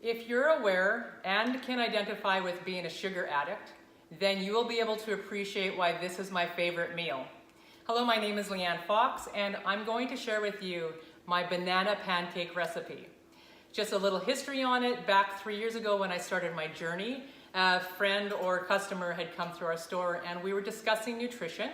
If you're aware and can identify with being a sugar addict, then you will be able to appreciate why this is my favorite meal. Hello, my name is Leanne Fox, and I'm going to share with you my banana pancake recipe. Just a little history on it. Back 3 years ago when I started my journey, a friend or customer had come through our store and we were discussing nutrition,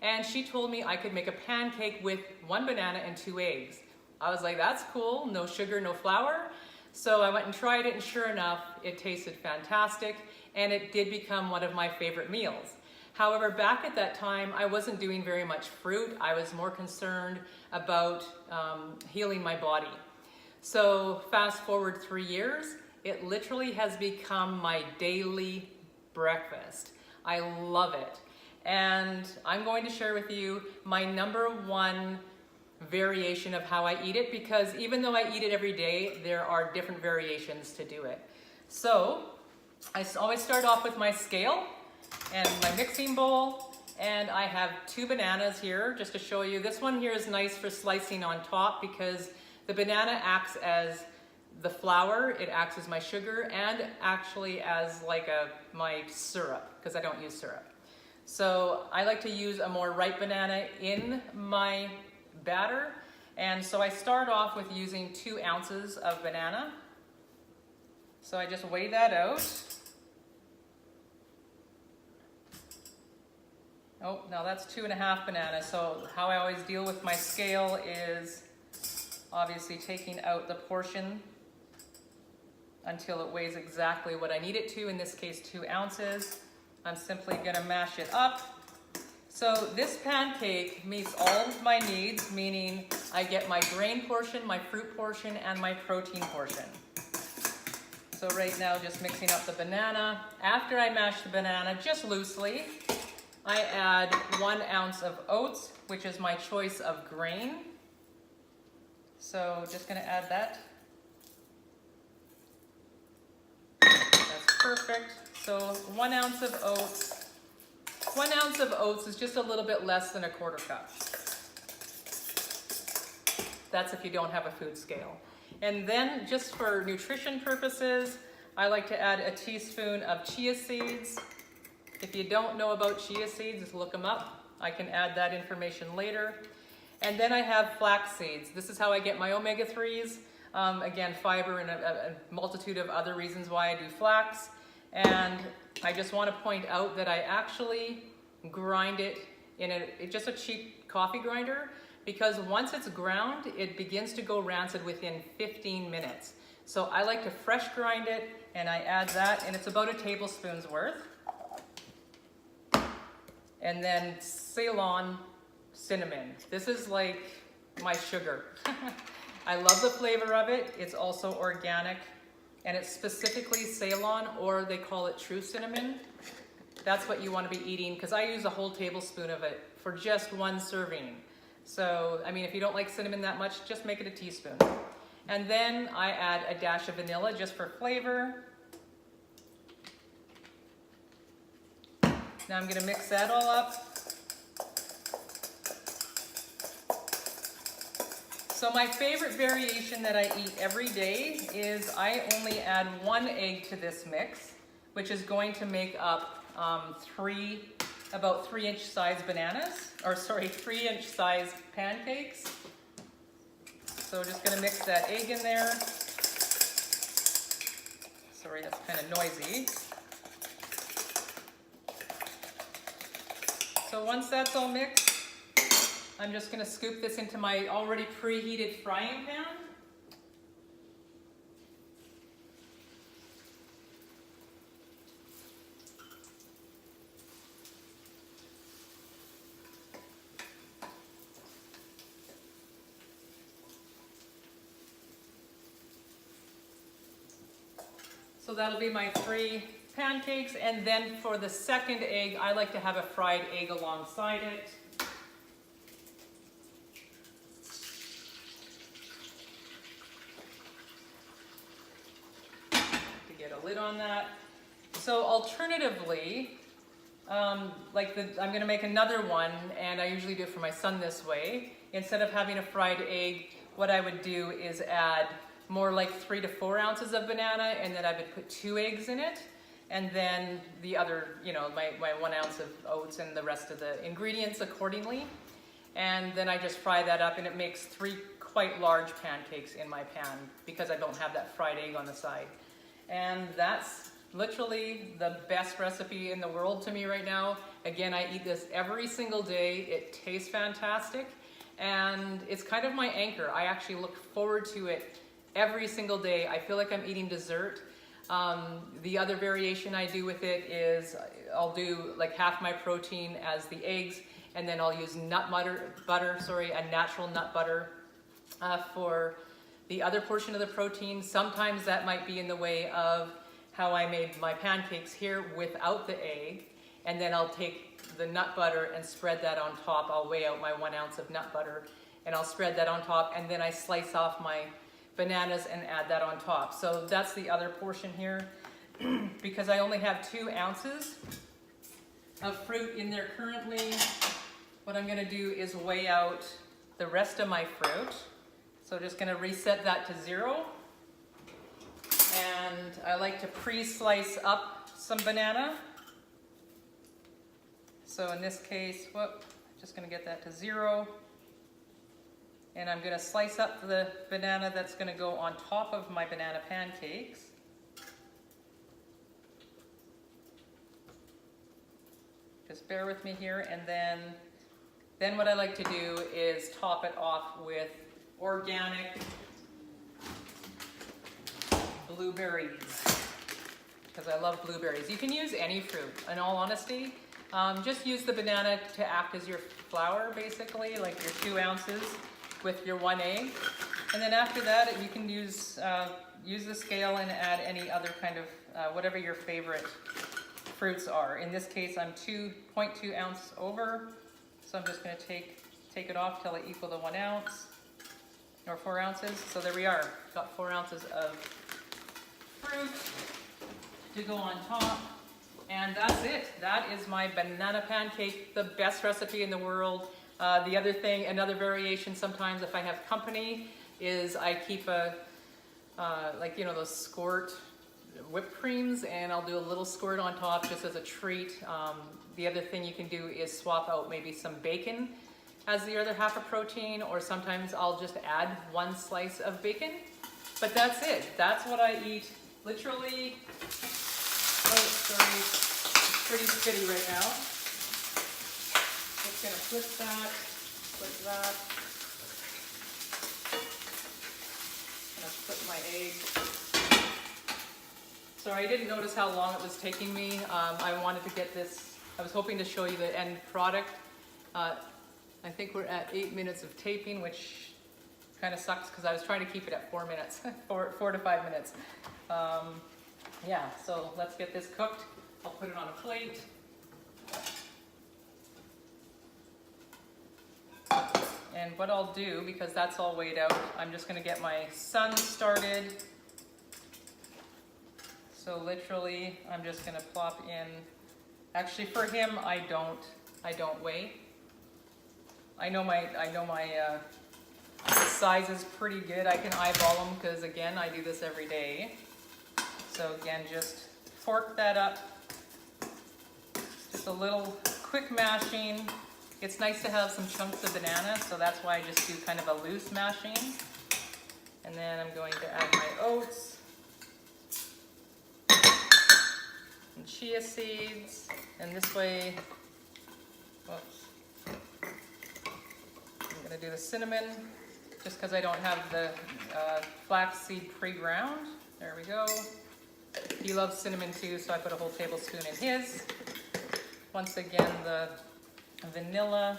and she told me I could make a pancake with 1 banana and 2 eggs. I was like, that's cool, no sugar, no flour. So I went and tried it, and sure enough, it tasted fantastic, and it did become one of my favorite meals. However, back at that time, I wasn't doing very much fruit. I was more concerned about healing my body. So fast forward 3 years, it literally has become my daily breakfast. I love it. And I'm going to share with you my #1 variation of how I eat it, because even though I eat it every day, there are different variations to do it. So I always start off with my scale and my mixing bowl, and I have 2 bananas here just to show you. This one here is nice for slicing on top because the banana acts as the flour, it acts as my sugar, and actually as like my syrup, because I don't use syrup. So I like to use a more ripe banana in my batter, and so I start off with using 2 ounces of banana. So I just weigh that out. Oh, now that's 2.5 bananas. So how I always deal with my scale is obviously taking out the portion until it weighs exactly what I need it to, in this case 2 ounces. I'm simply gonna mash it up. So this pancake meets all of my needs, meaning I get my grain portion, my fruit portion, and my protein portion. So right now, just mixing up the banana. After I mash the banana just loosely, I add 1 ounce of oats, which is my choice of grain. So just gonna add that. That's perfect. So 1 ounce of oats. 1 ounce of oats is just a little bit less than 1/4 cup. That's if you don't have a food scale. And then just for nutrition purposes, I like to add a teaspoon of chia seeds. If you don't know about chia seeds, just look them up. I can add that information later. And then I have flax seeds. This is how I get my omega-3s. Again, fiber and a multitude of other reasons why I do flax. And I just want to point out that I actually grind it in just a cheap coffee grinder, because once it's ground, it begins to go rancid within 15 minutes. So I like to fresh grind it, and I add that, and it's about a tablespoon's worth. And then Ceylon Cinnamon. This is like my sugar. I love the flavor of it. It's also organic, and it's specifically Ceylon, or they call it true cinnamon. That's what you want to be eating, because I use a whole tablespoon of it for just 1 serving. So, I mean, if you don't like cinnamon that much, just make it a teaspoon. And then I add a dash of vanilla just for flavor. Now I'm going to mix that all up. So my favorite variation that I eat every day is I only add 1 egg to this mix, which is going to make up about 3-inch size bananas, or sorry, 3-inch size pancakes. So just gonna mix that egg in there. Sorry, that's kind of noisy. So once that's all mixed, I'm just gonna scoop this into my already preheated frying pan. So that'll be my 3 pancakes, and then for the second egg, I like to have a fried egg alongside it. To get a lid on that. So alternatively, I'm gonna make another one, and I usually do it for my son this way. Instead of having a fried egg, what I would do is add more like 3 to 4 ounces of banana, and then I would put 2 eggs in it, and then the other, you know, my 1 ounce of oats and the rest of the ingredients accordingly. And then I just fry that up, and it makes 3 quite large pancakes in my pan because I don't have that fried egg on the side. And that's literally the best recipe in the world to me right now. Again, I eat this every single day. It tastes fantastic, and it's kind of my anchor. I actually look forward to it every single day. I feel like I'm eating dessert. The other variation I do with it is I'll do like half my protein as the eggs, and then I'll use a natural nut butter for the other portion of the protein. Sometimes that might be in the way of how I made my pancakes here without the egg, and then I'll take the nut butter and spread that on top. I'll weigh out my 1 ounce of nut butter, and I'll spread that on top, and then I slice off my bananas and add that on top. So that's the other portion here. Because I only have 2 ounces of fruit in there currently, what I'm gonna do is weigh out the rest of my fruit. So just gonna reset that to 0. And I like to pre-slice up some banana. So in this case, just gonna get that to 0. And I'm gonna slice up the banana that's gonna go on top of my banana pancakes. Just bear with me here, and then what I like to do is top it off with organic blueberries, because I love blueberries. You can use any fruit, in all honesty. Just use the banana to act as your flour, basically, like your 2 ounces with your 1 egg. And then after that, you can use the scale and add any other kind of, whatever your favorite fruits are. In this case, I'm 2.2 ounce over, so I'm just gonna take it off till I equal to 1 ounce, or 4 ounces. So there we are, got 4 ounces of fruit to go on top. And that's it. That is my banana pancake, the best recipe in the world. The other thing, another variation sometimes if I have company, is I keep like, you know, those squirt whipped creams, and I'll do a little squirt on top just as a treat. The other thing you can do is swap out maybe some bacon as the other half of protein, or sometimes I'll just add 1 slice of bacon. But that's it. That's what I eat literally. Oh, sorry, it's pretty spitty right now. Just gonna flip that. Gonna flip my egg. Sorry, I didn't notice how long it was taking me. I wanted to get this, I was hoping to show you the end product. I think we're at 8 minutes of taping, which kind of sucks because I was trying to keep it at 4 minutes, 4 to 5 minutes. Yeah, so let's get this cooked. I'll put it on a plate. And what I'll do, because that's all weighed out, I'm just gonna get my son started. So literally, I'm just gonna plop in, actually for him, I don't weigh. I know my size is pretty good. I can eyeball them because again, I do this every day. So again, just fork that up. Just a little quick mashing. It's nice to have some chunks of banana, so that's why I just do kind of a loose mashing. And then I'm going to add my oats and chia seeds. And this way, whoops. I'm gonna do the cinnamon, just because I don't have the flax seed pre-ground. There we go. He loves cinnamon too, so I put a whole tablespoon in his. Once again, the vanilla.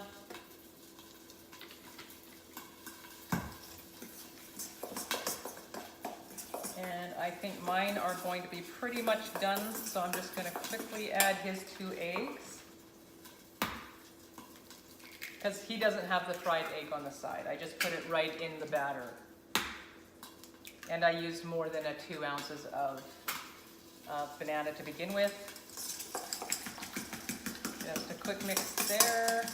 And I think mine are going to be pretty much done, so I'm just going to quickly add his 2 eggs. Because he doesn't have the fried egg on the side. I just put it right in the batter. And I used more than 2 ounces of banana to begin with. Just a quick mix there.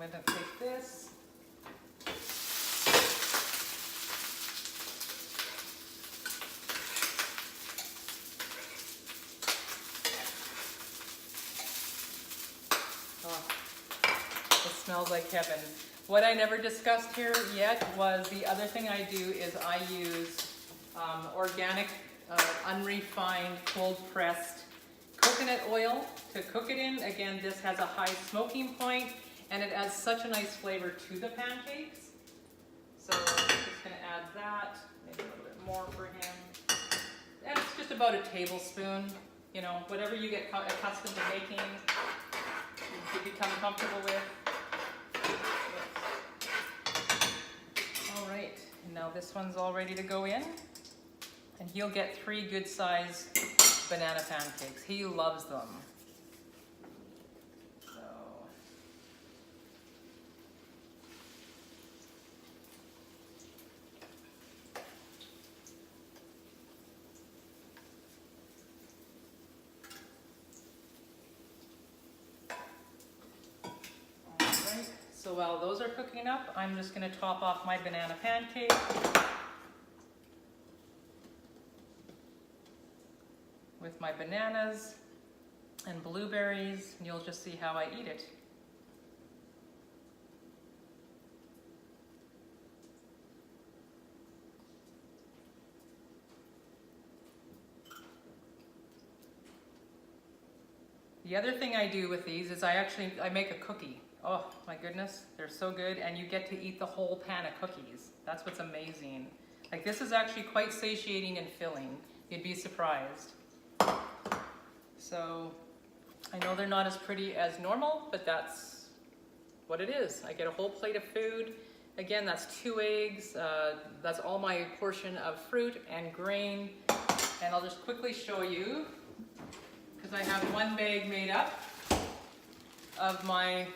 I'm going to take this. Oh, it smells like heaven. What I never discussed here yet was the other thing I do is I use organic, unrefined, cold-pressed coconut oil to cook it in. Again, this has a high smoking point and it adds such a nice flavor to the pancakes. So I'm just going to add that, maybe a little bit more for him. And it's just about a tablespoon, you know, whatever you get accustomed to making, you become comfortable with. All right, and now this one's all ready to go in. And he'll get 3 good sized banana pancakes. He loves them. So, all right. So while those are cooking up, I'm just going to top off my banana pancake. With my bananas and blueberries, and you'll just see how I eat it. The other thing I do with these is I make a cookie. Oh my goodness, they're so good, and you get to eat the whole pan of cookies. That's what's amazing. Like, this is actually quite satiating and filling. You'd be surprised. So I know they're not as pretty as normal, but that's what it is. I get a whole plate of food. Again, that's 2 eggs. That's all my portion of fruit and grain. And I'll just quickly show you, because I have 1 bag made up of my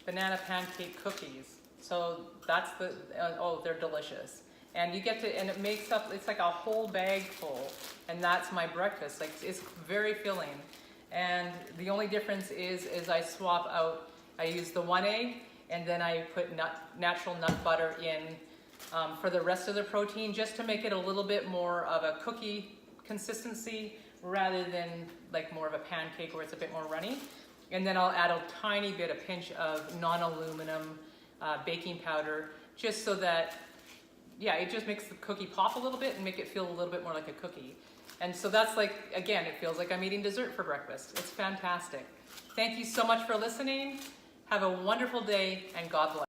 banana pancake cookies. So that's the, oh, they're delicious. And you get to, and it makes up, it's like a whole bag full. And that's my breakfast. Like, it's very filling. And the only difference is I swap out, I use the 1 egg, and then I put natural nut butter in for the rest of the protein, just to make it a little bit more of a cookie consistency rather than like more of a pancake where it's a bit more runny. And then I'll add a tiny bit, a pinch of non-aluminum baking powder, just so that, yeah, it just makes the cookie pop a little bit and make it feel a little bit more like a cookie. And so that's like, again, it feels like I'm eating dessert for breakfast. It's fantastic. Thank you so much for listening. Have a wonderful day, and God bless.